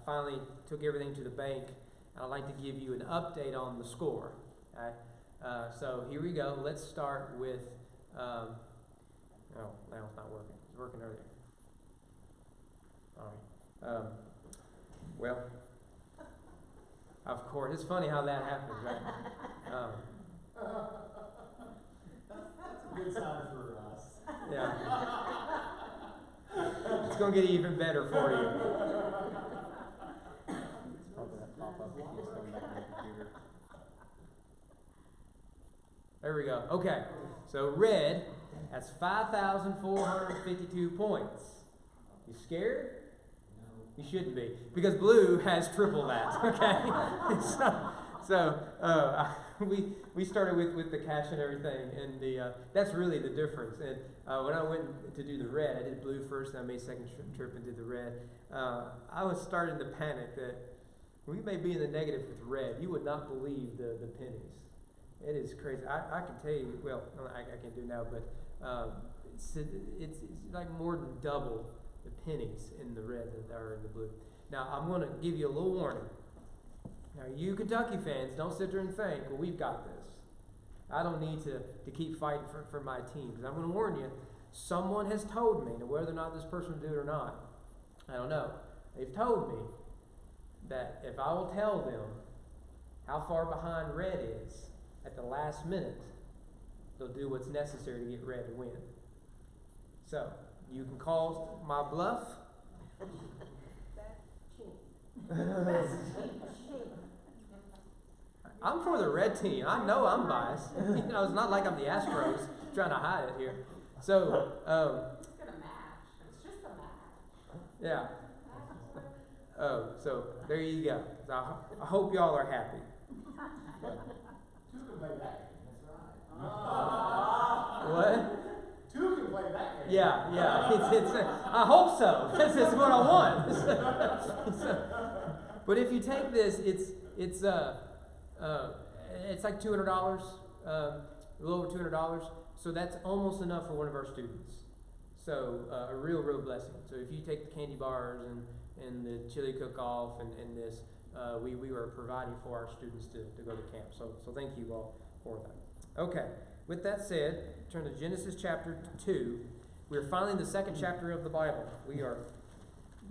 finally took everything to the bank. I'd like to give you an update on the score. Okay? So here we go. Let's start with, oh, now it's not working. It's working earlier. All right. Well, of course, it's funny how that happens, right? That's a good sign for us. Yeah. It's going to get even better for you. Probably that pop-up if you just come back on the computer. There we go. Okay. So red, that's 5,452 points. You scared? You shouldn't be, because blue has triple that. Okay, we started with the cash and everything, and that's really the difference. And when I went to do the red, I did blue first, and I made a second trip and did the red. I was starting to panic that we may be in the negative with red. You would not believe the pennies. It is crazy. I can tell you. Well, I can't do it now, but it's like more than double the pennies in the red that are in the blue. Now, I'm going to give you a little warning. Now, you Kentucky fans, don't sit there and think, well, we've got this. I don't need to keep fighting for my team. Because I'm going to warn you, someone has told me, now whether or not this person will do it or not, I don't know. They've told me that if I will tell them how far behind red is at the last minute, they'll do what's necessary to get red to win. So, you can call my bluff. I'm for the red team. I know I'm biased. It's not like I'm the Astros trying to hide it here. So, it's gonna match. It's just a match. Yeah. Oh, so there you go. So I hope y'all are happy. Two can play that game. That's right. What? Two can play that game. Yeah. It's I hope so. That's what I want. But if you take this, it's like $200, a little over $200. So that's almost enough for one of our students. So a real blessing. So if you take the candy bars and the chili cook-off and this, we were providing for our students to go to camp. So thank you all for that. Okay. With that said, turn to Genesis chapter 2. We're finally in the second chapter of the Bible. We are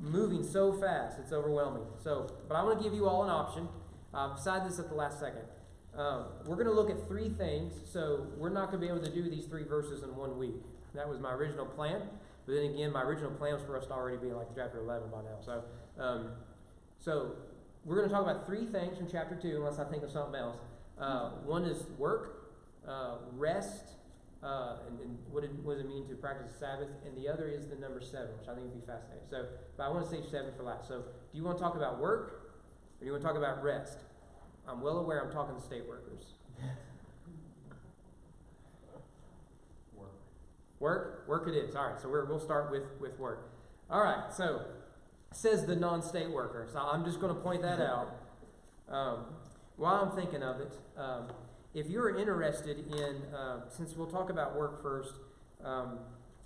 moving so fast, it's overwhelming. But I want to give you all an option. Decide this at the last second. We're going to look at three things, so we're not going to be able to do these 3 verses in 1 week. That was my original plan, but then again, my original plan was for us to already be in like chapter 11 by now. So we're going to talk about 3 things from chapter 2, unless I think of something else. One is work, rest, and what does it mean to practice the Sabbath, and the other is the number 7, which I think would be fascinating. But I want to save 7 for last. So do you want to talk about work, or do you want to talk about rest? I'm well aware I'm talking to state workers. Work it is. All right, so we'll start with work. All right, so says the non-state worker. So I'm just going to point that out. While I'm thinking of it, if you're interested in, since we'll talk about work first,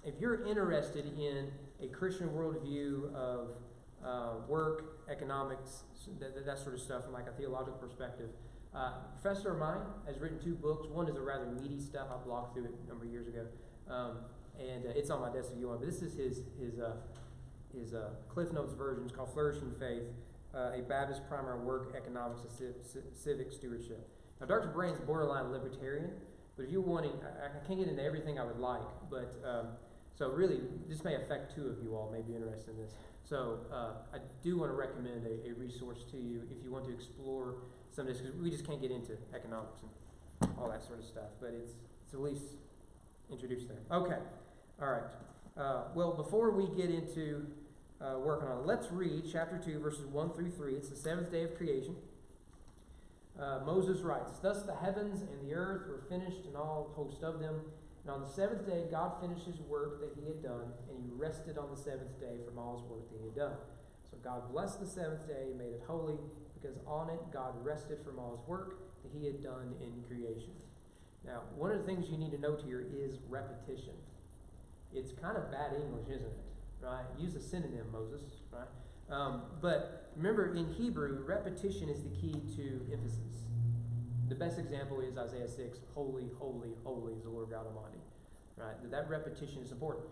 if you're interested in a Christian worldview of work, economics, that sort of stuff, from like a theological perspective, a professor of mine has written 2 books. One is a rather meaty stuff. I blogged through it a number of years ago, and it's on my desk if you want. But this is his Cliff Notes version. It's called Flourishing Faith, a Baptist primer on work, economics, and civic stewardship. Now, Dr. Brain's borderline libertarian, but if you're wanting, I can't get into everything I would like, but so really, this may affect 2 of you all may be interested in this. So I do want to recommend a resource to you if you want to explore some of this, because we just can't get into economics and all that sort of stuff, but it's at least introduced there. Okay, all right. Well, before we get into working on it, let's read chapter 2, verses 1 through 3. It's the 7th day of creation. Moses writes, "Thus the heavens and the earth were finished, and all host of them. And on the 7th day God finished his work that he had done, and he rested on the 7th day from all his work that he had done. So God blessed the 7th day and made it holy, because on it God rested from all his work that he had done in creation." Now, one of the things you need to note here is repetition. It's kind of bad English, isn't it? Right? Use a synonym, Moses. Right? But remember, in Hebrew, repetition is the key to emphasis. The best example is Isaiah 6, holy, holy, holy is the Lord God Almighty. Right? That repetition is important.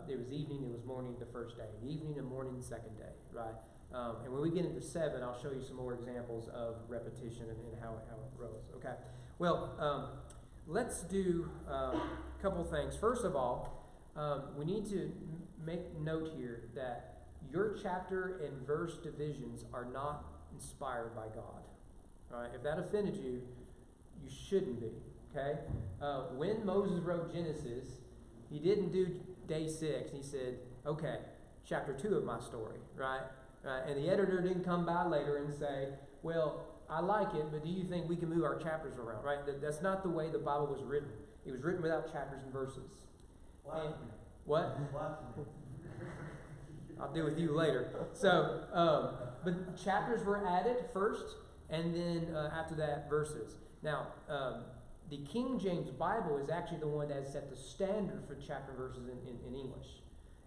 It was evening, it was morning the first day. Evening and morning the second day. Right? And when we get into 7, I'll show you some more examples of repetition and how it grows. Okay? Well, let's do a couple things. First of all, we need to make note here that your chapter and verse divisions are not inspired by God. All right? If that offended you, you shouldn't be. Okay? When Moses wrote Genesis, he didn't do day 6. He said, okay, chapter 2 of my story, right? And the editor didn't come by later and say, well, I like it, but do you think we can move our chapters around, right? That's not the way the Bible was written. It was written without chapters and verses. And, what? I'll deal with you later. So, but chapters were added first, and then after that, verses. Now, the King James Bible is actually the one that has set the standard for chapter and verses in English.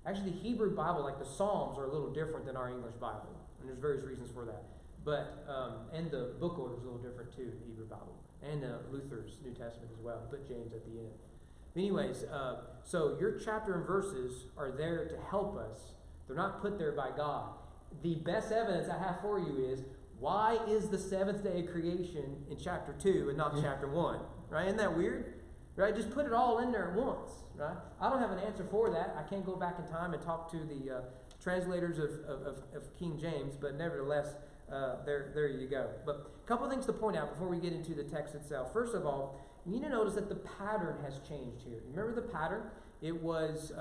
Actually, the Hebrew Bible, like the Psalms, are a little different than our English Bible, and there's various reasons for that. But and the book order is a little different too in the Hebrew Bible, and Luther's New Testament as well. He put James at the end. Anyways, so your chapter and verses are there to help us. They're not put there by God. The best evidence I have for you is, why is the seventh day of creation in chapter 2 and not chapter 1? Right? Isn't that weird? Right? Just put it all in there at once. Right? I don't have an answer for that. I can't go back in time and talk to the translators of King James, but nevertheless, there you go. But a couple things to point out before we get into the text itself. First of all, you need to notice that the pattern has changed here. Remember the pattern? It was,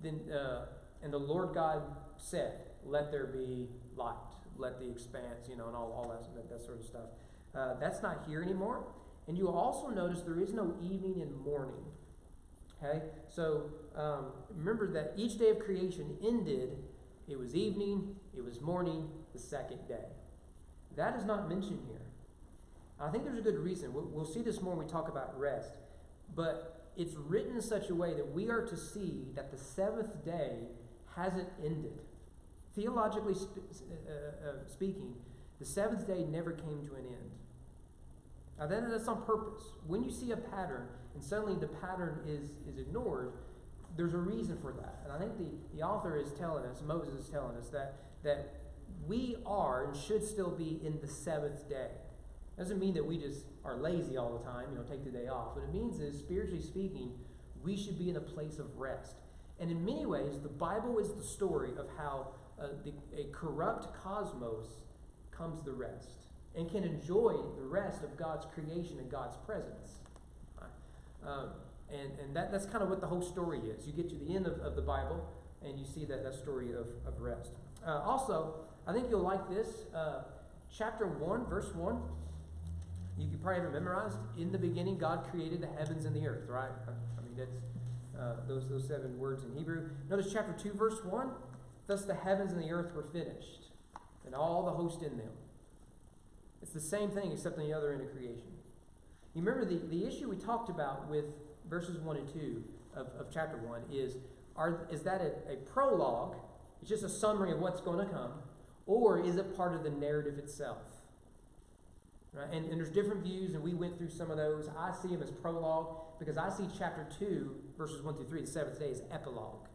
and the Lord God said, let there be light, let the expanse, and all that sort of stuff. That's not here anymore. And you will also notice there is no evening and morning. Okay? So remember that each day of creation ended, it was evening, it was morning, the second day. That is not mentioned here. I think there's a good reason. We'll see this more when we talk about rest. But it's written in such a way that we are to see that the seventh day hasn't ended. Theologically speaking, the seventh day never came to an end. Now, that's on purpose. When you see a pattern and suddenly the pattern is ignored, there's a reason for that. And I think the author is telling us, Moses is telling us, that we are and should still be in the seventh day. Doesn't mean that we just are lazy all the time, take the day off. What it means is, spiritually speaking, we should be in a place of rest. And in many ways, the Bible is the story of how a corrupt cosmos comes to rest and can enjoy the rest of God's creation and God's presence. And that's kind of what the whole story is. You get to the end of the Bible, and you see that story of rest. Also, I think you'll like this. Chapter 1, verse 1. You could probably have it memorized. In the beginning, God created the heavens and the earth, right? I mean, that's those 7 words in Hebrew. Notice chapter 2, verse 1. Thus the heavens and the earth were finished, and all the host in them. It's the same thing except on the other end of creation. You remember the issue we talked about with verses 1 and 2 of chapter 1 is that a prologue? It's just a summary of what's going to come, or is it part of the narrative itself? Right? And there's different views, and we went through some of those. I see them as prologue because I see chapter 2, verses 1 through 3, the seventh day, as epilogue.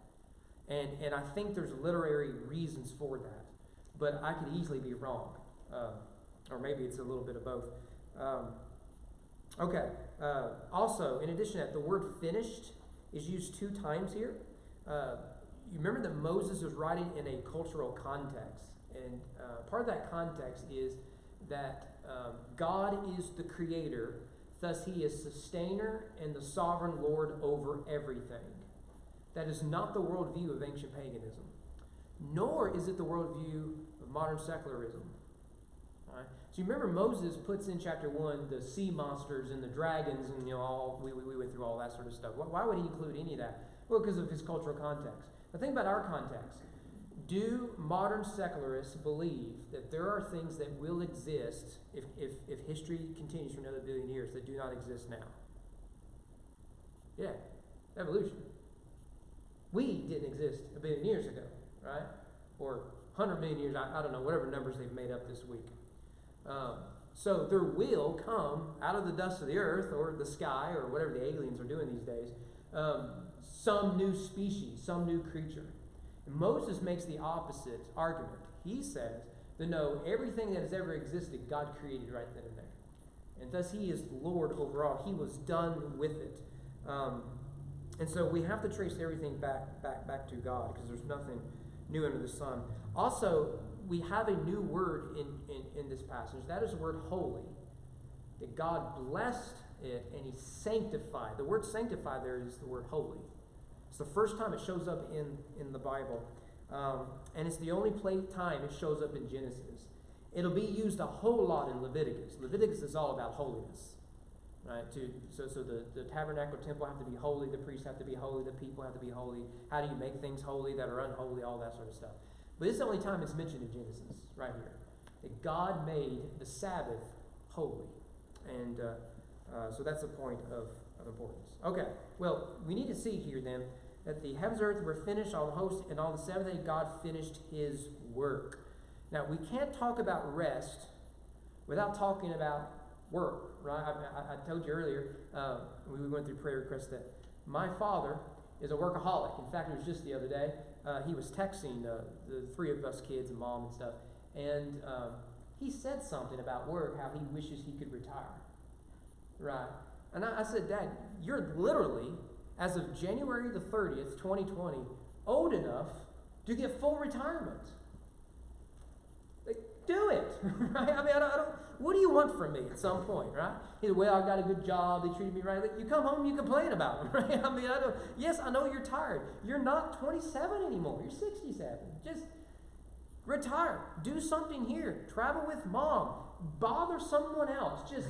And I think there's literary reasons for that. But I could easily be wrong. Or maybe it's a little bit of both. Also, in addition to that, the word finished is used 2 times here. You remember that Moses was writing in a cultural context. And part of that context is that God is the creator, thus he is sustainer and the sovereign Lord over everything. That is not the worldview of ancient paganism, nor is it the worldview of modern secularism. All right? So you remember Moses puts in chapter 1 the sea monsters and the dragons, and we went through all that sort of stuff. Why would he include any of that? Well, because of his cultural context. Now think about our context. Do modern secularists believe that there are things that will exist if history continues for another billion years that do not exist now? Yeah, evolution. We didn't exist a billion years ago, right? Or 100 million years, I don't know, whatever numbers they've made up this week. So there will come out of the dust of the earth or the sky or whatever the aliens are doing these days, some new species, some new creature. And Moses makes the opposite argument. He says that no, everything that has ever existed, God created right then and there. And thus he is Lord over all. He was done with it. And so we have to trace everything back to God, because there's nothing new under the sun. Also, we have a new word in this passage. That is the word holy. That God blessed it and he sanctified. The word sanctify there is the word holy. It's the first time it shows up in the Bible. And it's the only time it shows up in Genesis. It'll be used a whole lot in Leviticus. Leviticus is all about holiness. Right? So the tabernacle temple have to be holy, the priests have to be holy, the people have to be holy. How do you make things holy that are unholy, all that sort of stuff. But this is the only time it's mentioned in Genesis, right here. That God made the Sabbath holy. And so that's a point of importance. Okay, well, we need to see here then that the heavens and earth were finished, all the host, and on the seventh day God finished his work. Now, we can't talk about rest without talking about work, right? I told you earlier, we went through prayer requests, that my father is a workaholic. In fact, it was just the other day. He was texting the three of us kids and mom and stuff, and he said something about work, how he wishes he could retire. Right? And I said, Dad, you're literally, as of January the 30th, 2020, old enough to get full retirement. Like, do it, right? I mean, I don't. What do you want from me at some point, right? Either way, I got a good job. They treated me right. Like, you come home, you complain about them, right? I mean, I don't. Yes, I know you're tired. You're not 27 anymore. You're 67. Just retire. Do something here. Travel with mom. Bother someone else. Just.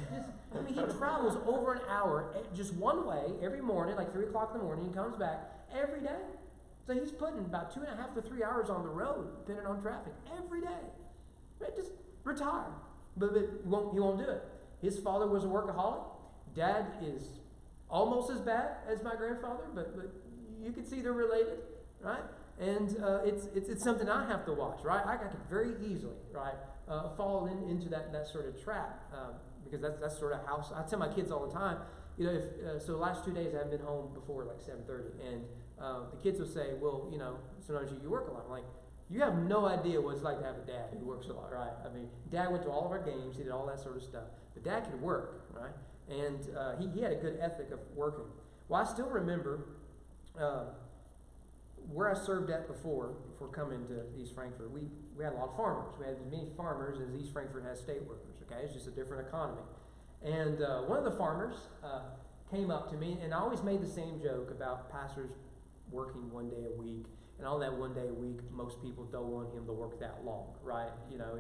I mean, he travels over an hour, just one way every morning, like 3 o'clock in the morning. He comes back every day. So he's putting about 2.5 to 3 hours on the road, depending on traffic, every day. Right? Just retire. But he won't do it. His father was a workaholic. Dad is almost as bad as my grandfather, but you can see they're related, right? And it's something I have to watch, right? I could very easily, right, fall into that sort of trap, because that's sort of how I tell my kids all the time. You know, so the last 2 days I haven't been home before like 7:30, and the kids will say, well, you know, sometimes you work a lot. I'm like, you have no idea what it's like to have a dad who works a lot, right? I mean, Dad went to all of our games, he did all that sort of stuff. But Dad could work, right? And he had a good ethic of working. Well, I still remember where I served at before coming to East Frankfort. We had a lot of farmers. We had as many farmers as East Frankfort has state workers, okay? It's just a different economy. And one of the farmers came up to me, and I always made the same joke about pastors working 1 day a week. And on that 1 day a week, most people don't want him to work that long, right? You know,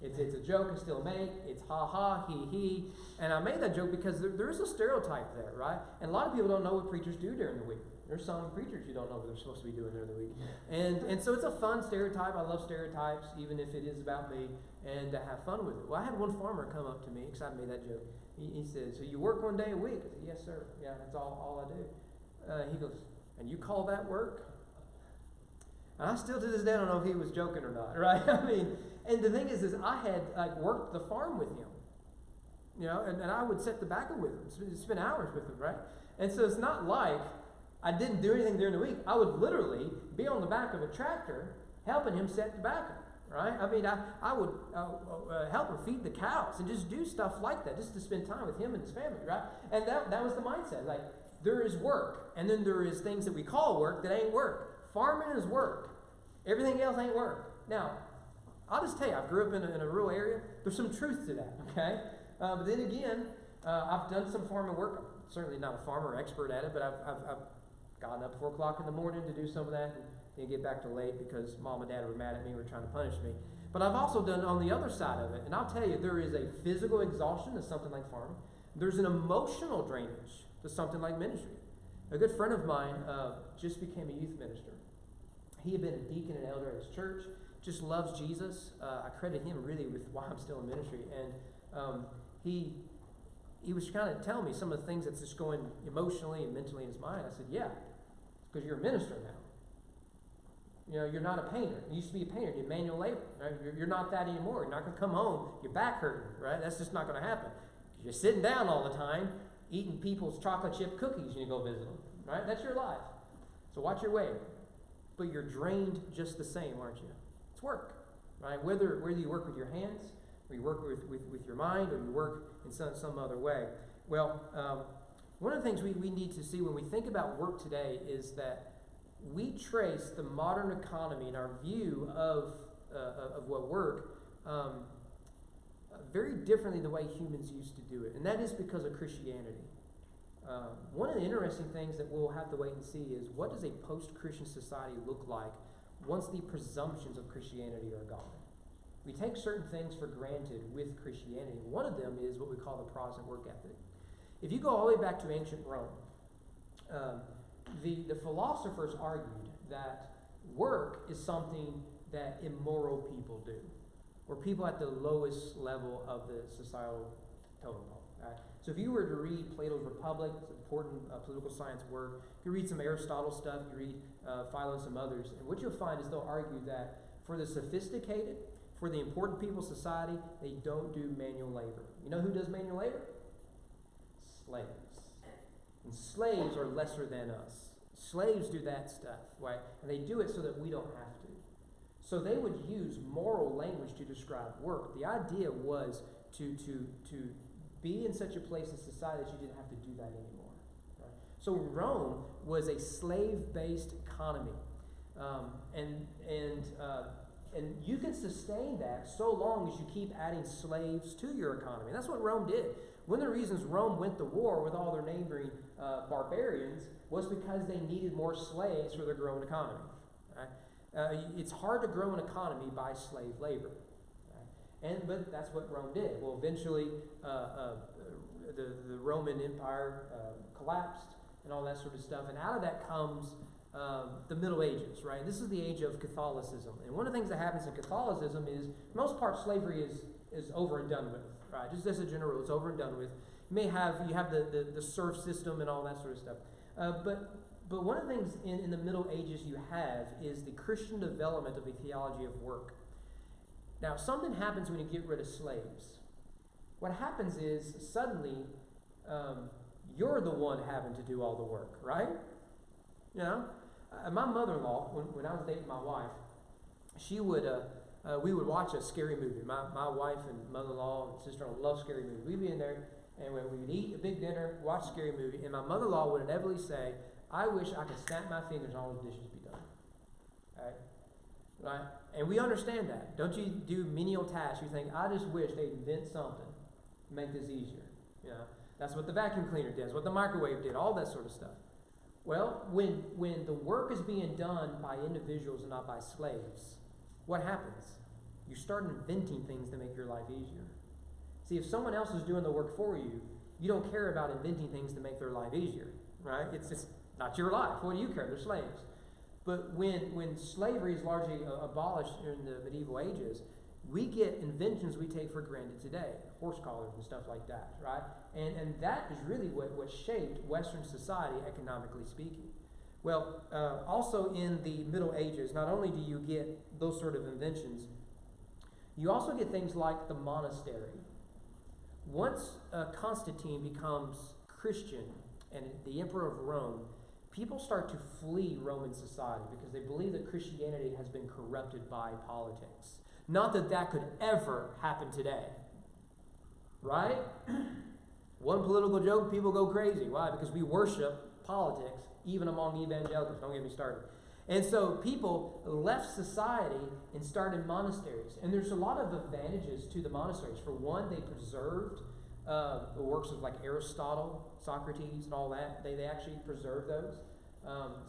it's a joke I still make. It's ha, he. And I made that joke because there is a stereotype there, right? And a lot of people don't know what preachers do during the week. There's some preachers you don't know what they're supposed to be doing during the week. And so it's a fun stereotype. I love stereotypes, even if it is about me, and to have fun with it. Well, I had one farmer come up to me, because I made that joke. He said, so you work 1 day a week? I said, yes, sir. Yeah, that's all I do. He goes, and you call that work? And I still to this day don't know if he was joking or not, right? I mean, and the thing is I had worked the farm with him, you know, and I would set tobacco with him, spend hours with him, right? And so it's not like I didn't do anything during the week. I would literally be on the back of a tractor helping him set tobacco, right? I mean, I would help him feed the cows and just do stuff like that, just to spend time with him and his family, right? And that was the mindset. Like, there is work, and then there is things that we call work that ain't work. Farming is work. Everything else ain't work. Now, I'll just tell you, I grew up in a rural area. There's some truth to that, okay? But then again, I've done some farming work. I'm certainly not a farmer or expert at it, but I've gotten up 4 o'clock in the morning to do some of that and then get back to late because Mom and Dad were mad at me and were trying to punish me. But I've also done on the other side of it. And I'll tell you, there is a physical exhaustion to something like farming. There's an emotional drainage to something like ministry. A good friend of mine just became a youth minister. He had been a deacon and elder at his church, just loves Jesus. I credit him really with why I'm still in ministry. And he was kind of telling me some of the things that's just going emotionally and mentally in his mind. I said, yeah, it's because you're a minister now. You know, you're not a painter. You used to be a painter, you did manual labor. Right? You're not that anymore. You're not going to come home, your back hurting, right? That's just not going to happen. You're sitting down all the time, eating people's chocolate chip cookies when you go visit them, right? That's your life. So watch your weight. But you're drained just the same, aren't you? It's work, right? Whether you work with your hands, or you work with your mind, or you work in some other way. Well, one of the things we need to see when we think about work today is that we trace the modern economy and our view of what work very differently the way humans used to do it. And that is because of Christianity. One of the interesting things that we'll have to wait and see is, what does a post-Christian society look like once the presumptions of Christianity are gone? We take certain things for granted with Christianity. One of them is what we call the Protestant work ethic. If you go all the way back to ancient Rome, the philosophers argued that work is something that immoral people do, or people at the lowest level of the societal totem pole. Right? So if you were to read Plato's Republic, it's an important political science work, you read some Aristotle stuff, you read Philo and some others, and what you'll find is they'll argue that for the sophisticated, for the important people of society, they don't do manual labor. You know who does manual labor? Slaves. And slaves are lesser than us. Slaves do that stuff, right? And they do it so that we don't have to. So they would use moral language to describe work. The idea was to be in such a place in society that you didn't have to do that anymore. Right? So Rome was a slave-based economy, and you can sustain that so long as you keep adding slaves to your economy. And that's what Rome did. One of the reasons Rome went to war with all their neighboring barbarians was because they needed more slaves for their growing economy. Right? It's hard to grow an economy by slave labor. But that's what Rome did. Well, eventually, the Roman Empire collapsed and all that sort of stuff. And out of that comes the Middle Ages, right? This is the age of Catholicism. And one of the things that happens in Catholicism is, most part, slavery is over and done with, right? Just as a general rule, it's over and done with. You have the serf system and all that sort of stuff. But one of the things in the Middle Ages you have is the Christian development of a theology of work. Now, something happens when you get rid of slaves. What happens is, suddenly, you're the one having to do all the work, right? You know? My mother-in-law, when I was dating my wife, she would, we would watch a scary movie. My wife and mother-in-law and sister-in-law love scary movies. We'd be in there, and we would eat a big dinner, watch a scary movie, and my mother-in-law would inevitably say, "I wish I could snap my fingers and all the dishes be done." Right? And we understand that. Don't you do menial tasks? You think, I just wish they'd invent something to make this easier. You know, that's what the vacuum cleaner did, that's what the microwave did, all that sort of stuff. Well, when the work is being done by individuals and not by slaves, what happens? You start inventing things to make your life easier. See, if someone else is doing the work for you, you don't care about inventing things to make their life easier, right? It's just not your life. What do you care? They're slaves. But when slavery is largely abolished in the medieval ages, we get inventions we take for granted today, horse collars and stuff like that, right? And that is really what shaped Western society, economically speaking. Well, also in the Middle Ages, not only do you get those sort of inventions, you also get things like the monastery. Once Constantine becomes Christian and the emperor of Rome, people start to flee Roman society because they believe that Christianity has been corrupted by politics. Not that that could ever happen today. Right? One political joke, people go crazy. Why? Because we worship politics, even among evangelicals. Don't get me started. And so people left society and started monasteries. And there's a lot of advantages to the monasteries. For one, they preserved the works of like Aristotle, Socrates, and all that. They actually preserved those.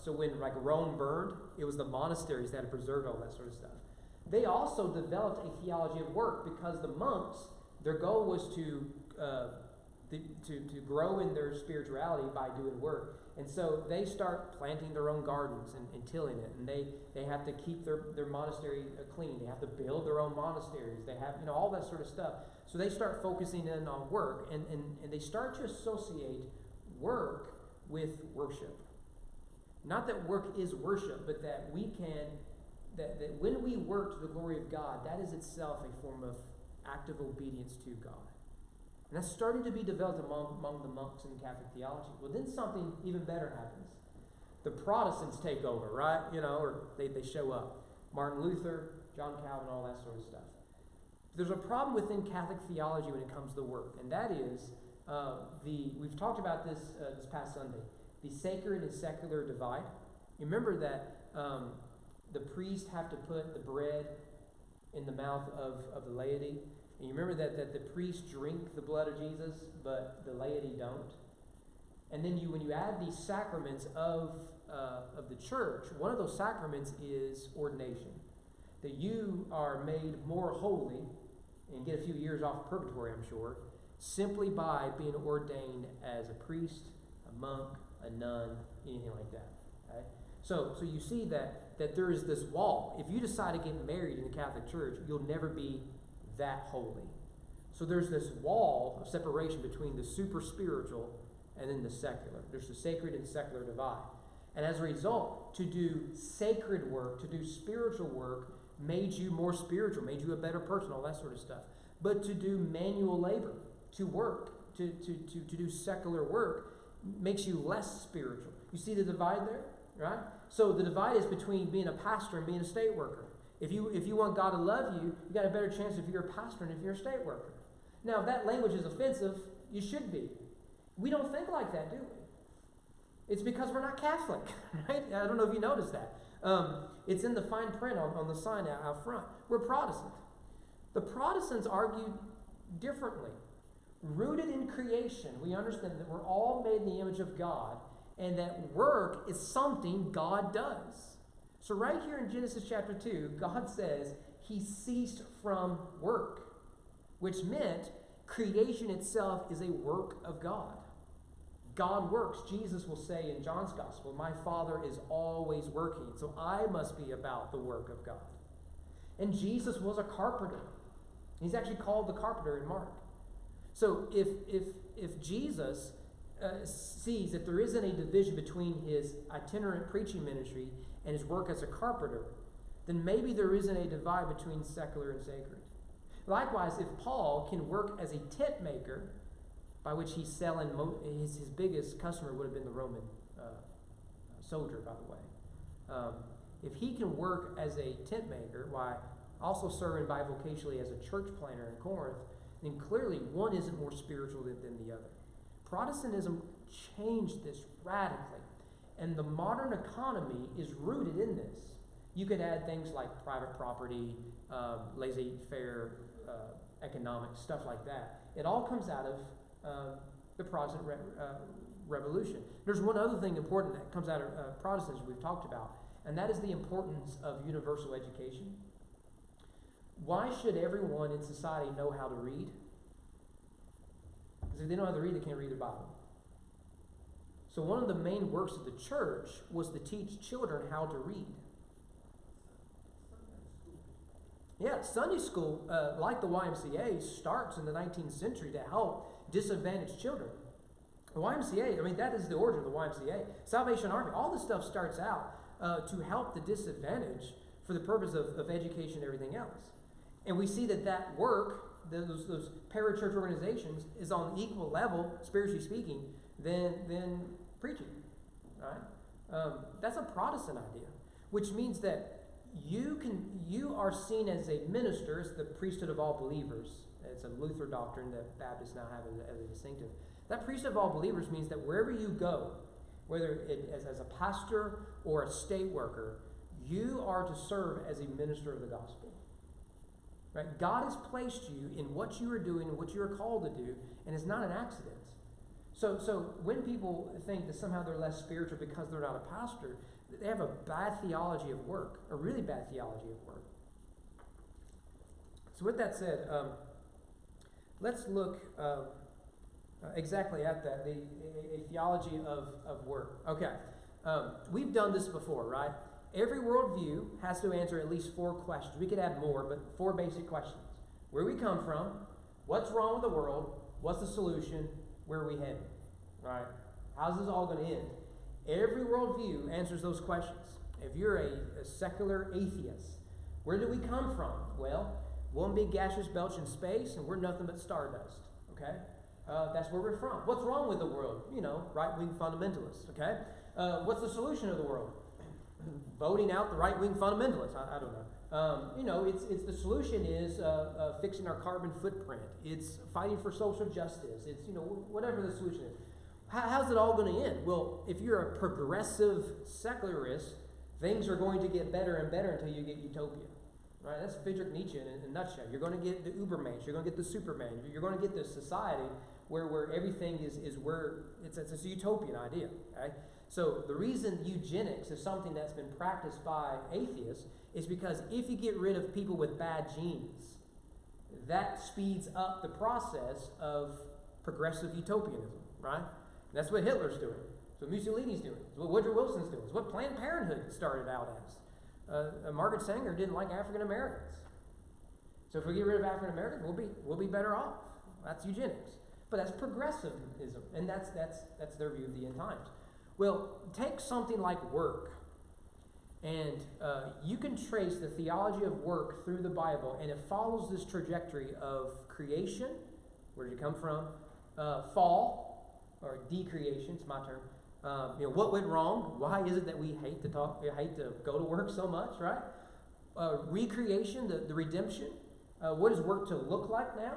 So when like Rome burned, it was the monasteries that had preserved all that sort of stuff. They also developed a theology of work because the monks, their goal was to grow in their spirituality by doing work. And so they start planting their own gardens and tilling it. And they have to keep their monastery clean. They have to build their own monasteries. They have, all that sort of stuff. So they start focusing in on work. And they start to associate work with worship. Not that work is worship, but that we can that when we work to the glory of God, that is itself a form of active obedience to God. And that's starting to be developed among the monks in Catholic theology. Well, then something even better happens. The Protestants take over, right? Or they show up. Martin Luther, John Calvin, all that sort of stuff. There's a problem within Catholic theology when it comes to work, and that is we've talked about this this past Sunday, the sacred and secular divide. You remember that the priests have to put the bread in the mouth of the laity. And you remember that the priests drink the blood of Jesus, but the laity don't. And then when you add these sacraments of the church, one of those sacraments is ordination. That you are made more holy and get a few years off purgatory, I'm sure, simply by being ordained as a priest, a monk, a nun, anything like that. Okay? So you see that there is this wall. If you decide to get married in the Catholic Church, you'll never be that holy. So there's this wall of separation between the super spiritual and then the secular. There's the sacred and secular divide. And as a result, to do sacred work, to do spiritual work, made you more spiritual, made you a better person, all that sort of stuff. But to do manual labor, to work, to do secular work, makes you less spiritual. You see the divide there, right? So the divide is between being a pastor and being a state worker. If you want God to love you, you got a better chance if you're a pastor than if you're a state worker. Now, if that language is offensive, you should be. We don't think like that, do we? It's because we're not Catholic, right? I don't know if you noticed that. It's in the fine print on the sign out front. We're Protestant. The Protestants argued differently. Rooted in creation, we understand that we're all made in the image of God, and that work is something God does. So right here in Genesis chapter 2, God says he ceased from work, which meant creation itself is a work of God. God works. Jesus will say in John's Gospel, my Father is always working, so I must be about the work of God. And Jesus was a carpenter. He's actually called the carpenter in Mark. So if Jesus sees that there isn't a division between his itinerant preaching ministry and his work as a carpenter, then maybe there isn't a divide between secular and sacred. Likewise, if Paul can work as a tent maker, by which he's selling, his biggest customer would have been the Roman soldier, by the way. If he can work as a tent maker, why also serving bivocationally as a church planter in Corinth, then clearly one isn't more spiritual than the other. Protestantism changed this radically, and the modern economy is rooted in this. You could add things like private property, laissez-faire economics, stuff like that. It all comes out of the Protestant Revolution. There's one other thing important that comes out of Protestantism we've talked about, and that is the importance of universal education. Why should everyone in society know how to read? Because if they don't know how to read, they can't read their Bible. So one of the main works of the church was to teach children how to read. Yeah, Sunday school, like the YMCA, starts in the 19th century to help disadvantaged children. The YMCA, I mean, that is the origin of the YMCA. Salvation Army, all this stuff starts out to help the disadvantaged for the purpose of education and everything else. And we see that work, those parachurch organizations, is on equal level, spiritually speaking, than preaching. Right? That's a Protestant idea, which means that you are seen as a minister. It's the priesthood of all believers. It's a Luther doctrine that Baptists now have as a distinctive. That priesthood of all believers means that wherever you go, whether as a pastor or a state worker, you are to serve as a minister of the gospel. Right? God has placed you in what you are doing and what you are called to do, and it's not an accident. So when people think that somehow they're less spiritual because they're not a pastor, they have a bad theology of work, a really bad theology of work. So with that said, let's look exactly at that, a theology of work. Okay, we've done this before, right? Every worldview has to answer at least 4 questions. We could add more, but 4 basic questions. Where we come from, what's wrong with the world, what's the solution, where are we headed? Right? How's this all going to end? Every worldview answers those questions. If you're a secular atheist, where do we come from? Well, one big gaseous belch in space, and we're nothing but stardust. Okay? That's where we're from. What's wrong with the world? Right-wing fundamentalists. Okay? What's the solution of the world? Voting out the right-wing fundamentalists. I don't know. It's the solution is fixing our carbon footprint. It's fighting for social justice. It's whatever the solution is. How's it all going to end? Well, if you're a progressive secularist, things are going to get better and better until you get utopia. Right? That's Friedrich Nietzsche in a nutshell. You're going to get the Ubermensch. You're going to get the Superman. You're going to get this society where everything is where it's a utopian idea. Okay? So the reason eugenics is something that's been practiced by atheists is because if you get rid of people with bad genes, that speeds up the process of progressive utopianism, right? That's what Hitler's doing. It's what Mussolini's doing. It's what Woodrow Wilson's doing. It's what Planned Parenthood started out as. Margaret Sanger didn't like African Americans. So if we get rid of African Americans, we'll be better off. That's eugenics. But that's progressivism, and that's their view of the end times. Well, take something like work, and you can trace the theology of work through the Bible, and it follows this trajectory of creation, where did it come from? Fall, or decreation, it's my term. What went wrong? Why is it that we hate to go to work so much, right? Recreation, the redemption. What does work to look like now?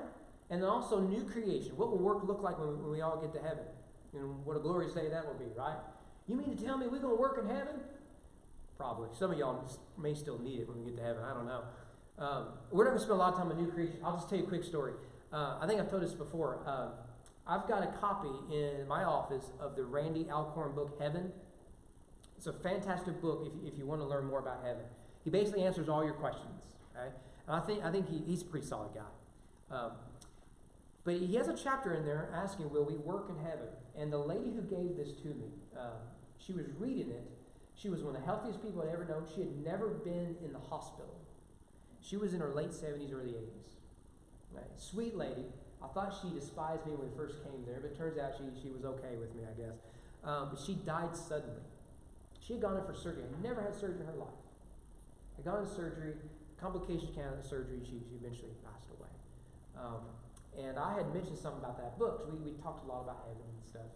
And then also new creation. What will work look like when we all get to heaven? What a glorious day that will be, right? You mean to tell me we're going to work in heaven? Probably. Some of y'all may still need it when we get to heaven. I don't know. We're not going to spend a lot of time on new creation. I'll just tell you a quick story. I think I've told this before. I've got a copy in my office of the Randy Alcorn book, Heaven. It's a fantastic book if you want to learn more about heaven. He basically answers all your questions. Okay? And I think he's a pretty solid guy. But he has a chapter in there asking, will we work in heaven? And the lady who gave this to me, she was reading it. She was one of the healthiest people I'd ever known. She had never been in the hospital. She was in her late 70s, early 80s. Right? Sweet lady. I thought she despised me when we first came there, but it turns out she was okay with me, I guess. But she died suddenly. She had gone in for surgery. Had never had surgery in her life. Had gone into surgery. Complications came out of the surgery. She eventually passed away. And I had mentioned something about that book, because we talked a lot about heaven and stuff.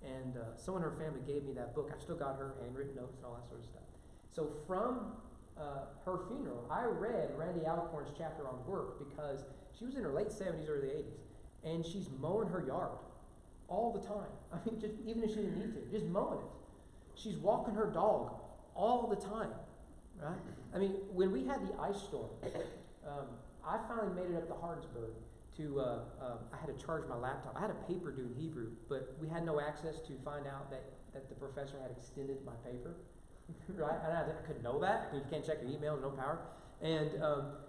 And someone in her family gave me that book. I still got her handwritten notes and all that sort of stuff. So from her funeral, I read Randy Alcorn's chapter on work, because she was in her late 70s, early 80s, and she's mowing her yard all the time. I mean, just even if she didn't need to, just mowing it. She's walking her dog all the time, right? I mean, when we had the ice storm, I finally made it up to Hardsburg. I had to charge my laptop. I had a paper due in Hebrew, but we had no access to find out that the professor had extended my paper, right? And I couldn't know that. You can't check your email, no power. And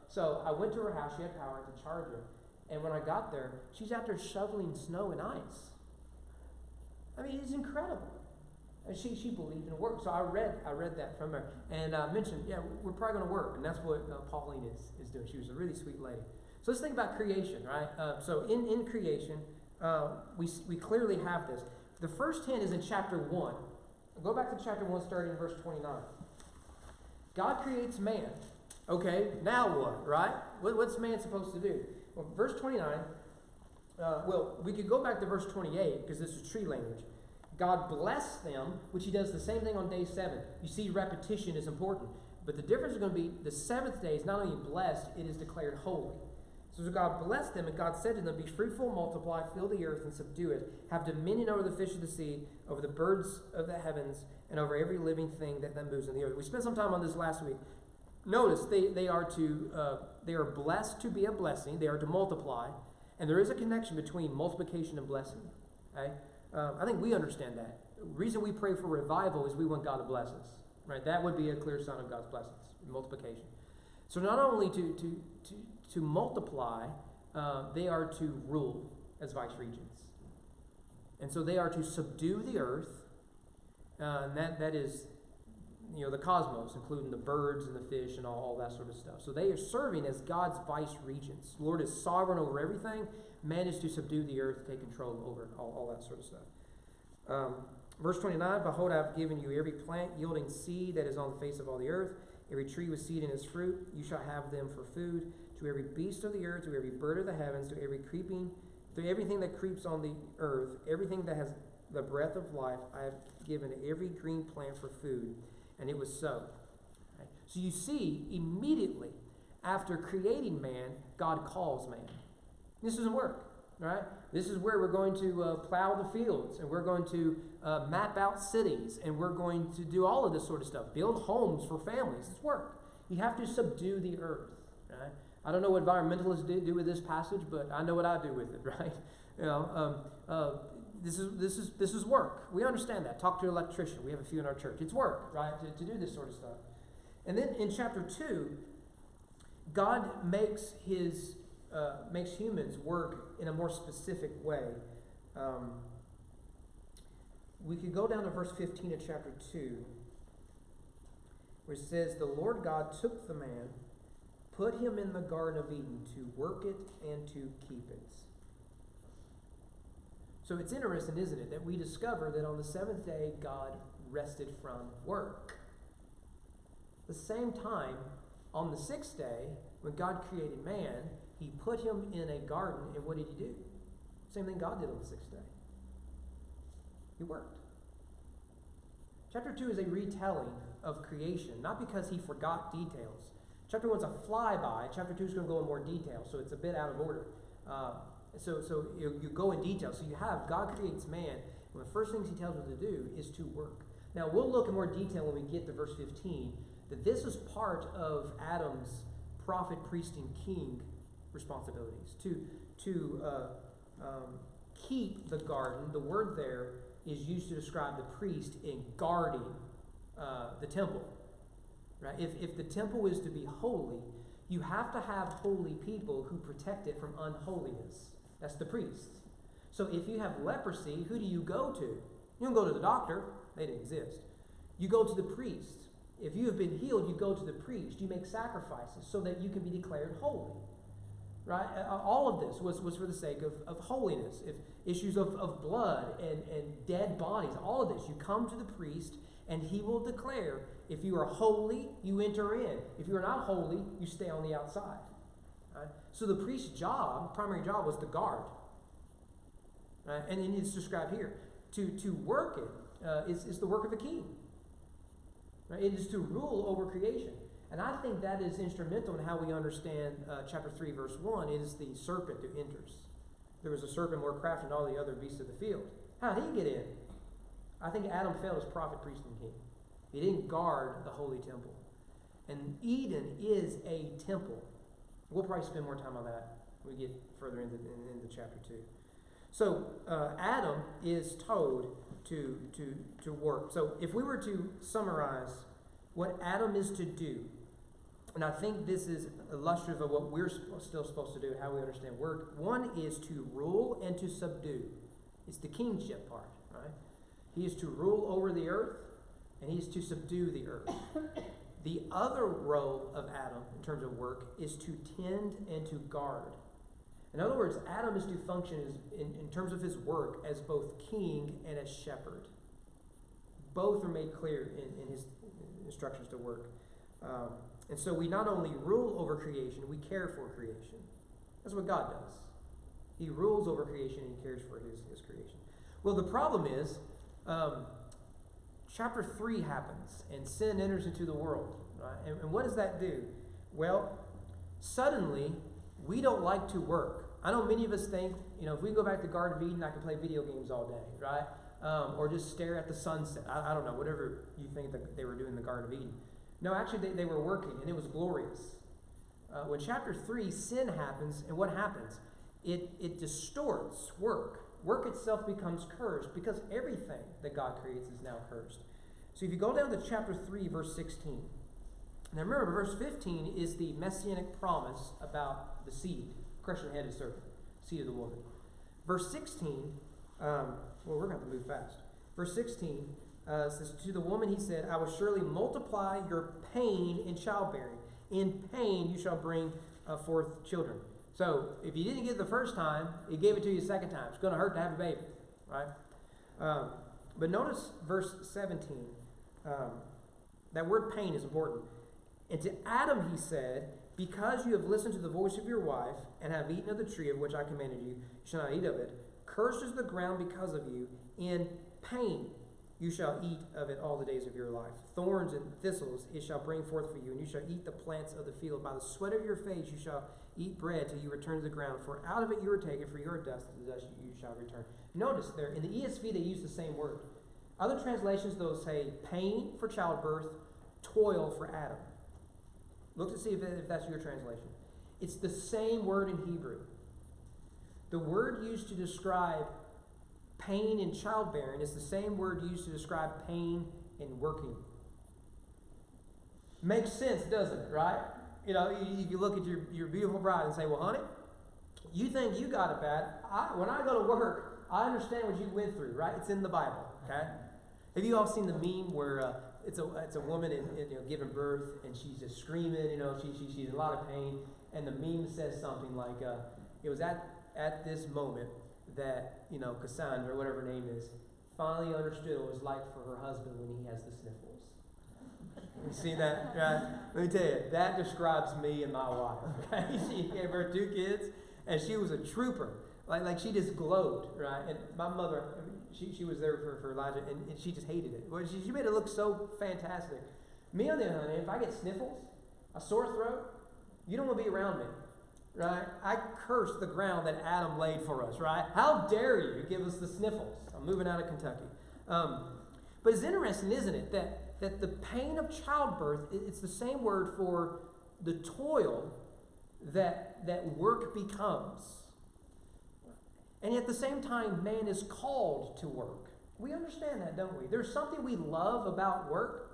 so I went to her house. She had power to charge her. And when I got there, she's out there shoveling snow and ice. I mean, it's incredible. And she believed in work. So I read that from her. And I mentioned, yeah, we're probably going to work. And that's what Pauline is doing. She was a really sweet lady. So let's think about creation, right? So in creation, we clearly have this. The first hint is in chapter 1. Go back to chapter 1, starting in verse 29. God creates man. Okay, now what, right? What's man supposed to do? Well, verse 29, we could go back to verse 28, because this is tree language. God blessed them, which he does the same thing on day 7. You see, repetition is important. But the difference is going to be the 7th day is not only blessed, it is declared holy. So God blessed them, and God said to them, be fruitful, multiply, fill the earth, and subdue it. Have dominion over the fish of the sea, over the birds of the heavens, and over every living thing that moves in the earth. We spent some time on this last week. Notice they are blessed to be a blessing. They are to multiply, and there is a connection between multiplication and blessing. Okay? I think we understand that. The reason we pray for revival is we want God to bless us. Right? That would be a clear sign of God's blessings, multiplication. So not only to multiply, they are to rule as vice-regents. And so they are to subdue the earth, and that is, the cosmos, including the birds and the fish and all that sort of stuff. So they are serving as God's vice-regents. The Lord is sovereign over everything. Man is to subdue the earth, take control over all that sort of stuff. Verse 29, behold, I have given you every plant yielding seed that is on the face of all the earth, every tree with seed in its fruit. You shall have them for food. To every beast of the earth, to every bird of the heavens, to everything that creeps on the earth, everything that has the breath of life, I have given every green plant for food. And it was so. Right? So you see, immediately after creating man, God calls man. This doesn't work, right? This is where we're going to plow the fields, and we're going to map out cities, and we're going to do all of this sort of stuff. Build homes for families. It's work. You have to subdue the earth, right? I don't know what environmentalists do with this passage, but I know what I do with it, right? You know, this is work. We understand that. Talk to an electrician. We have a few in our church. It's work, right, to do this sort of stuff. And then in chapter 2, God makes humans work in a more specific way. We could go down to verse 15 of chapter 2, where it says, the Lord God took the man, put him in the Garden of Eden to work it and to keep it. So it's interesting, isn't it, that we discover that on the seventh day, God rested from work. At the same time, on the sixth day, when God created man, he put him in a garden, and what did he do? Same thing God did on the sixth day. He worked. Chapter 2 is a retelling of creation, not because he forgot details. Chapter 1 is a flyby. Chapter 2 is going to go in more detail, so it's a bit out of order. So you go in detail. So you have God creates man, and the first things he tells us to do is to work. Now, we'll look in more detail when we get to verse 15, that this is part of Adam's prophet, priest, and king responsibilities. To keep the garden, the word there is used to describe the priest in guarding the temple. Right? If the temple is to be holy, you have to have holy people who protect it from unholiness. That's the priests. So if you have leprosy, who do you go to? You don't go to the doctor. They didn't exist. You go to the priest. If you have been healed, you go to the priest. You make sacrifices so that you can be declared holy. Right? All of this was for the sake of holiness. If issues of blood and dead bodies, all of this, you come to the priest, and he will declare, if you are holy, you enter in. If you are not holy, you stay on the outside. Right? So the priest's job, primary job, was to guard. Right? And it's described here. To work it is the work of a king. Right? It is to rule over creation. And I think that is instrumental in how we understand chapter 3, verse 1. It is the serpent who enters. There was a serpent more crafty than all the other beasts of the field. How did he get in? I think Adam failed as prophet, priest, and king. He didn't guard the holy temple. And Eden is a temple. We'll probably spend more time on that when we get further into chapter 2. So Adam is told to work. So if we were to summarize what Adam is to do, and I think this is illustrative of what we're still supposed to do, how we understand work. One is to rule and to subdue. It's the kingship part, right? He is to rule over the earth, and he is to subdue the earth. The other role of Adam, in terms of work, is to tend and to guard. In other words, Adam is to function in terms of his work as both king and as shepherd. Both are made clear in his instructions to work. And so we not only rule over creation, we care for creation. That's what God does. He rules over creation and he cares for his creation. Well, the problem is, chapter 3 happens and sin enters into the world. Right? And what does that do? Well, suddenly, we don't like to work. I know many of us think, if we go back to the Garden of Eden, I can play video games all day, right? Or just stare at the sunset. I don't know, whatever you think that they were doing in the Garden of Eden. No, actually, they were working, and it was glorious. When chapter 3, sin happens, and what happens? It distorts work. Work itself becomes cursed because everything that God creates is now cursed. So if you go down to chapter 3, verse 16. Now remember, verse 15 is the messianic promise about the seed, crushing the head of the serpent, seed of the woman. Verse 16, we're going to have to move fast. Verse 16 says, to the woman he said, I will surely multiply your pain in childbearing. In pain you shall bring forth children. So if you didn't get it the first time, he gave it to you the second time. It's going to hurt to have a baby, right? But notice verse 17. That word pain is important. And to Adam he said, because you have listened to the voice of your wife and have eaten of the tree of which I commanded you, you shall not eat of it. Cursed is the ground because of you. In pain you shall eat of it all the days of your life. Thorns and thistles it shall bring forth for you, and you shall eat the plants of the field. By the sweat of your face you shall eat bread till you return to the ground. For out of it you were taken, for your dust, to the dust you shall return. Notice there, in the ESV they use the same word. Other translations, they'll say pain for childbirth, toil for Adam. Look to see if that's your translation. It's the same word in Hebrew. The word used to describe pain in childbearing is the same word used to describe pain in working. Makes sense, doesn't it, right? You know, you look at your beautiful bride and say, well, honey, you think you got it bad. When I go to work, I understand what you went through, right? It's in the Bible, okay? Have you all seen the meme where it's a woman in giving birth and she's just screaming, she's in a lot of pain, and the meme says something like, it was at this moment that, Cassandra, or whatever her name is, finally understood what it was like for her husband when he has the sniffles. You see that? Right? Let me tell you, that describes me and my wife. Okay? She gave her 2 kids, and she was a trooper. Like she just glowed, right? And my mother, she was there for Elijah, and she just hated it. Well, she made it look so fantastic. Me, on the other hand, if I get sniffles, a sore throat, you don't want to be around me, right? I curse the ground that Adam laid for us, right? How dare you give us the sniffles? I'm moving out of Kentucky. But it's interesting, isn't it, that the pain of childbirth, it's the same word for the toil that work becomes. And yet at the same time, man is called to work. We understand that, don't we? There's something we love about work.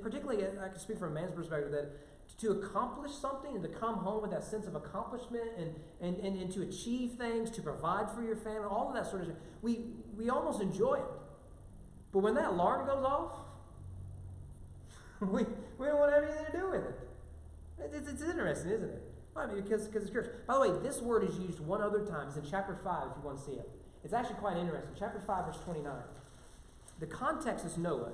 Particularly, I can speak from a man's perspective, that to accomplish something and to come home with that sense of accomplishment and to achieve things, to provide for your family, all of that sort of thing, we almost enjoy it. But when that alarm goes off, we don't want to have anything to do with it. It's interesting, isn't it? I mean, because it's curious. By the way, this word is used one other time. It's in chapter 5 if you want to see it. It's actually quite interesting. Chapter 5, verse 29. The context is Noah.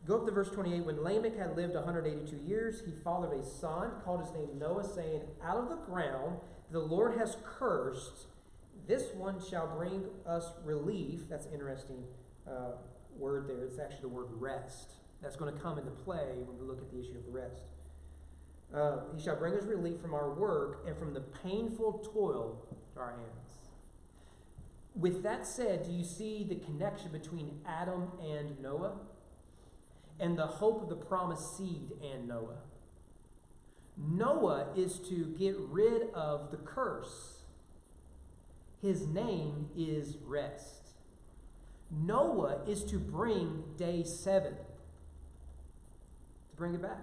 Go up to verse 28. When Lamech had lived 182 years, he fathered a son, called his name Noah, saying, out of the ground the Lord has cursed, this one shall bring us relief. That's an interesting word there. It's actually the word rest. That's going to come into play when we look at the issue of rest. He shall bring us relief from our work and from the painful toil to our hands. With that said, do you see the connection between Adam and Noah? And the hope of the promised seed and Noah? Noah is to get rid of the curse. His name is rest. Noah is to bring day 7. To bring it back.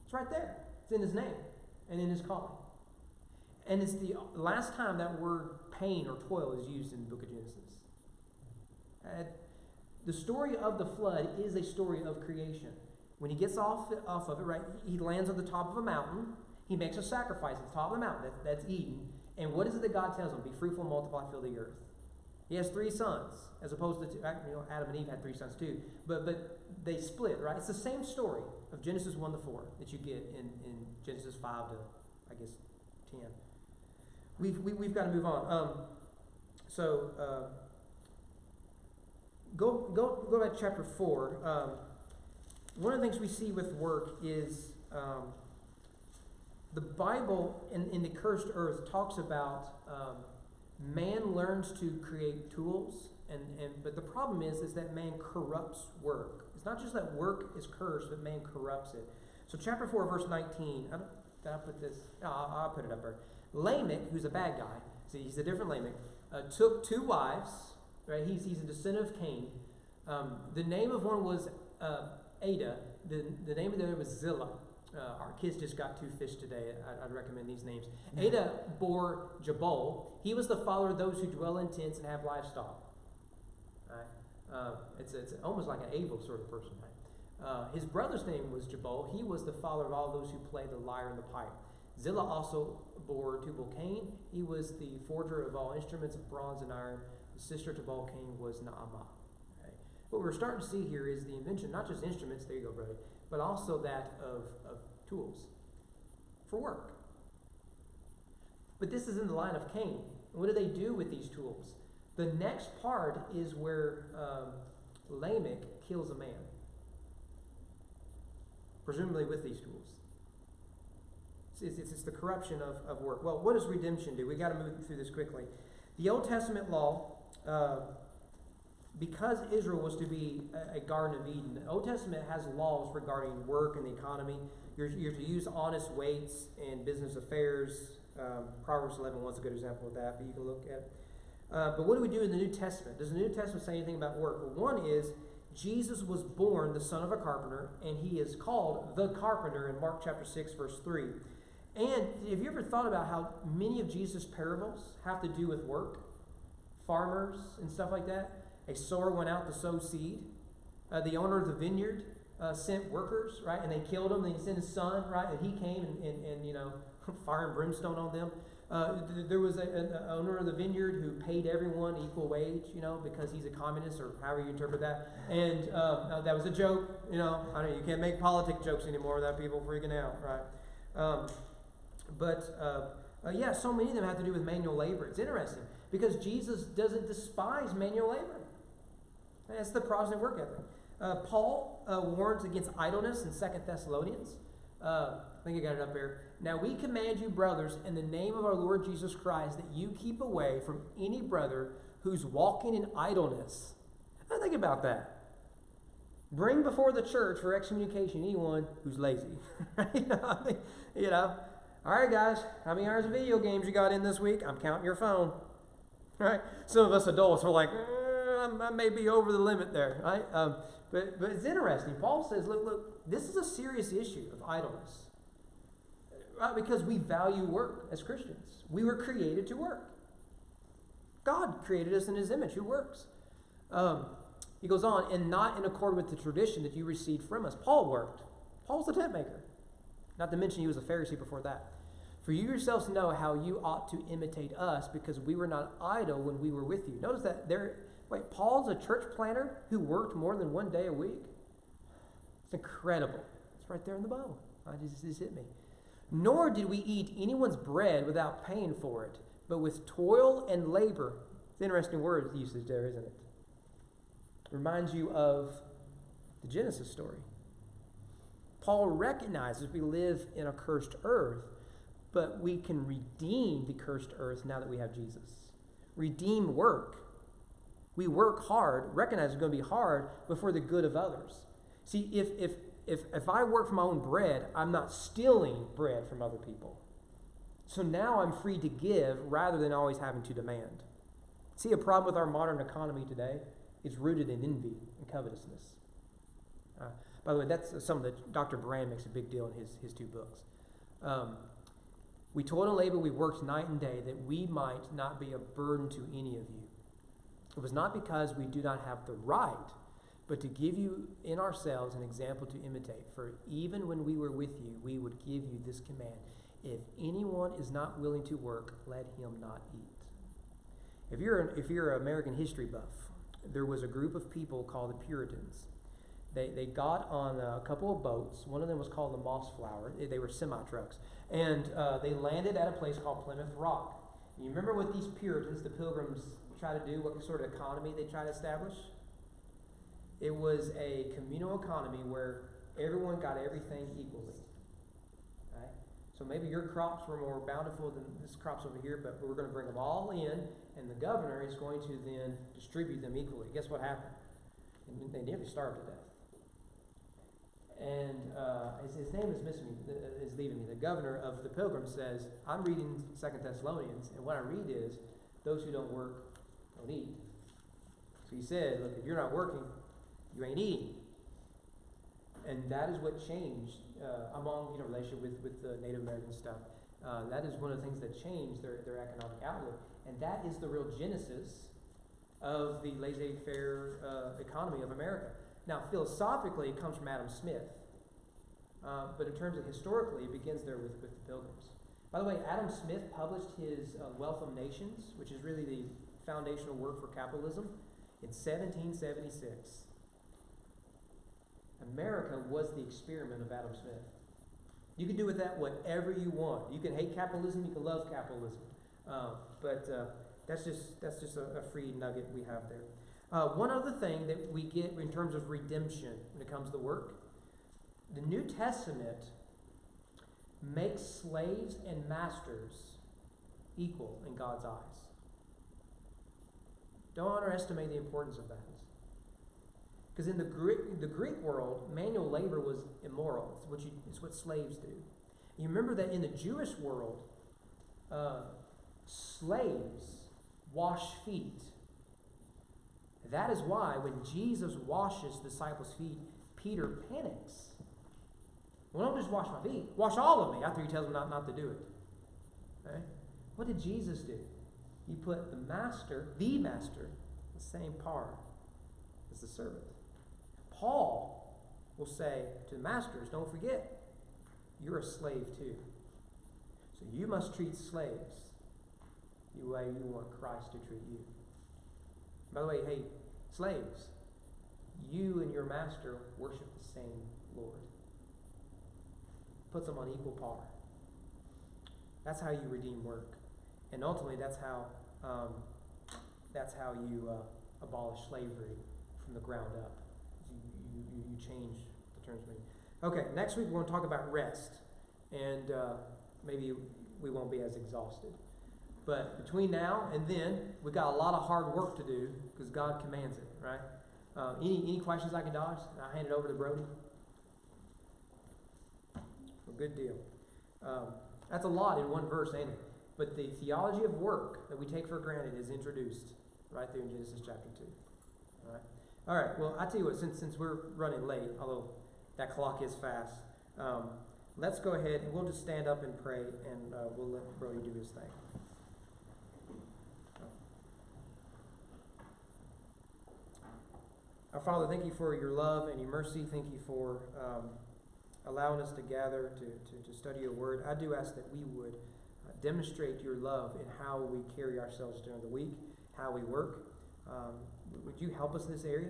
It's right there. It's in his name and in his calling. And it's the last time that word pain or toil is used in the book of Genesis. The story of the flood is a story of creation. When he gets off of it, right, he lands on the top of a mountain. He makes a sacrifice at the top of the mountain. That's Eden. And what is it that God tells him? Be fruitful, multiply, fill the earth. He has 3 sons, as opposed to Adam and Eve had 3 sons too. But they split, right? It's the same story of Genesis 1 to 4 that you get in Genesis 5 to, I guess, 10. We've got to move on. Go back to chapter 4. One of the things we see with work is the Bible in the cursed earth talks about man learns to create tools, but the problem is that man corrupts work. It's not just that work is cursed, but man corrupts it. So chapter 4, verse 19. Did I put this? No, I'll put it up there. Lamech, who's a bad guy, so he's a different Lamech, took 2 wives. Right? He's a descendant of Cain. The name of one was Ada. The name of the other was Zillah. Our kids just got 2 fish today. I'd recommend these names. Ada bore Jabal. He was the father of those who dwell in tents and have livestock. Right? It's almost like an Abel sort of person. Right? His brother's name was Jabal. He was the father of all those who play the lyre and the pipe. Zillah also bore Tubal-Cain. He was the forger of all instruments of bronze and iron, the sister to Baal Cain was Naamah. Okay? What we're starting to see here is the invention, not just instruments, there you go, brother, but also that of tools for work. But this is in the line of Cain. What do they do with these tools? The next part is where Lamech kills a man, presumably with these tools. It's the corruption of work. Well, what does redemption do? We've got to move through this quickly. The Old Testament law, because Israel was to be a Garden of Eden, the Old Testament has laws regarding work and the economy. You're to use honest weights in business affairs. Proverbs 11 is a good example of that, but you can look at it. But what do we do in the New Testament? Does the New Testament say anything about work? Well, one is Jesus was born the son of a carpenter, and he is called the carpenter in Mark chapter 6, verse 3. And have you ever thought about how many of Jesus' parables have to do with work? Farmers and stuff like that. A sower went out to sow seed. The owner of the vineyard sent workers, right? And they killed him. And he sent his son, right? And he came and fire and brimstone on them. There was an owner of the vineyard who paid everyone equal wage, because he's a communist or however you interpret that. And that was a joke, I know you can't make politic jokes anymore without people freaking out, right? But so many of them have to do with manual labor. It's interesting because Jesus doesn't despise manual labor. That's the Protestant work ethic. Paul warns against idleness in 2 Thessalonians. I think I got it up there. Now we command you, brothers, in the name of our Lord Jesus Christ, that you keep away from any brother who's walking in idleness. Now think about that. Bring before the church for excommunication anyone who's lazy. All right, guys, how many hours of video games you got in this week? I'm counting your phone. Right? Some of us adults are like, I may be over the limit there, right? But it's interesting. Paul says, look, this is a serious issue of idleness, right? Because we value work as Christians. We were created to work. God created us in his image. Who works? He goes on, and not in accord with the tradition that you received from us. Paul worked. Paul's the tent maker. Not to mention he was a Pharisee before that. For you yourselves know how you ought to imitate us, because we were not idle when we were with you. Notice that Paul's a church planter who worked more than one day a week. It's incredible. It's right there in the Bible. It just hit me. Nor did we eat anyone's bread without paying for it, but with toil and labor. It's an interesting word usage there, isn't it? Reminds you of the Genesis story. Paul recognizes we live in a cursed earth, but we can redeem the cursed earth now that we have Jesus. Redeem work. We work hard, recognize it's going to be hard, but for the good of others. See, if I work for my own bread, I'm not stealing bread from other people. So now I'm free to give rather than always having to demand. See, a problem with our modern economy today is rooted in envy and covetousness. By the way, that's something that Dr. Brand makes a big deal in his two books. We toiled and labored, we worked night and day, that we might not be a burden to any of you. It was not because we do not have the right, but to give you in ourselves an example to imitate. For even when we were with you, we would give you this command: if anyone is not willing to work, let him not eat. If you're an American history buff, there was a group of people called the Puritans. They got on a couple of boats. One of them was called the Mossflower. They were semi-trucks. And they landed at a place called Plymouth Rock. And you remember what these Puritans, the Pilgrims, try to do, what sort of economy they try to establish? It was a communal economy where everyone got everything equally. Right? So maybe your crops were more bountiful than this crop's over here, but we're going to bring them all in, and the governor is going to then distribute them equally. Guess what happened? They nearly starved to death. And his name is leaving me. The governor of the Pilgrims says, I'm reading 2 Thessalonians, and what I read is, those who don't work don't eat. So he said, look, if you're not working, you ain't eating. And that is what changed among relationship with the Native American stuff. That is one of the things that changed their economic outlook. And that is the real genesis of the laissez-faire economy of America. Now, philosophically, it comes from Adam Smith. But in terms of historically, it begins there with the Pilgrims. By the way, Adam Smith published his Wealth of Nations, which is really the foundational work for capitalism in 1776. America was the experiment of Adam Smith. You can do with that whatever you want. You can hate capitalism, you can love capitalism. But that's just a free nugget we have there. One other thing that we get in terms of redemption when it comes to work, the New Testament makes slaves and masters equal in God's eyes. Don't underestimate the importance of that. Because in the Greek world, manual labor was immoral. It's what slaves do. You remember that in the Jewish world, slaves wash feet. That is why when Jesus washes the disciples' feet, Peter panics. Well, don't just wash my feet. Wash all of me, after he tells them not to do it. Okay? What did Jesus do? He put the master, the same par as the servant. Paul will say to the masters, don't forget, you're a slave too. So you must treat slaves the way you want Christ to treat you. By the way, hey, slaves, you and your master worship the same Lord. Puts them on equal par. That's how you redeem work. And ultimately, that's how you abolish slavery from the ground up. You change the terms of it. Okay, next week we're going to talk about rest. And maybe we won't be as exhausted. But between now and then, we've got a lot of hard work to do because God commands it, right? Any questions I can dodge? I'll hand it over to Brody. Well, good deal. That's a lot in one verse, ain't it? But the theology of work that we take for granted is introduced right there in Genesis chapter 2. All right. Well, I tell you what, since we're running late, although that clock is fast, let's go ahead and we'll just stand up and pray, and we'll let Brody do his thing. Our Father, thank you for your love and your mercy. Thank you for allowing us to gather to study your word. I do ask that we would demonstrate your love in how we carry ourselves during the week, how we work. Would you help us in this area?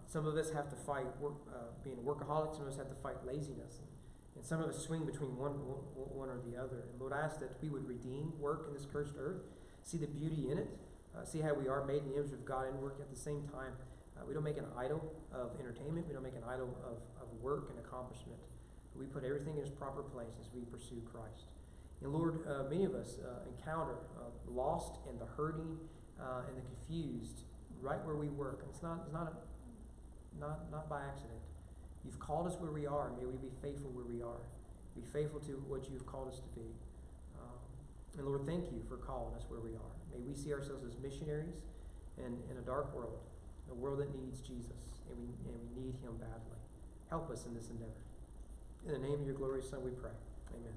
Some of us have to fight being workaholics. Some of us have to fight laziness. And some of us swing between one or the other. And Lord, I ask that we would redeem work in this cursed earth, see the beauty in it, see how we are made in the image of God and work at the same time. We don't make an idol of entertainment. We don't make an idol of work and accomplishment. We put everything in its proper place as we pursue Christ. And Lord, many of us encounter lost and the hurting and the confused right where we work. And it's not by accident. You've called us where we are. May we be faithful where we are. Be faithful to what you've called us to be. And Lord, thank you for calling us where we are. May we see ourselves as missionaries in a dark world, a world that needs Jesus, and we need him badly. Help us in this endeavor. In the name of your glorious Son we pray. Amen.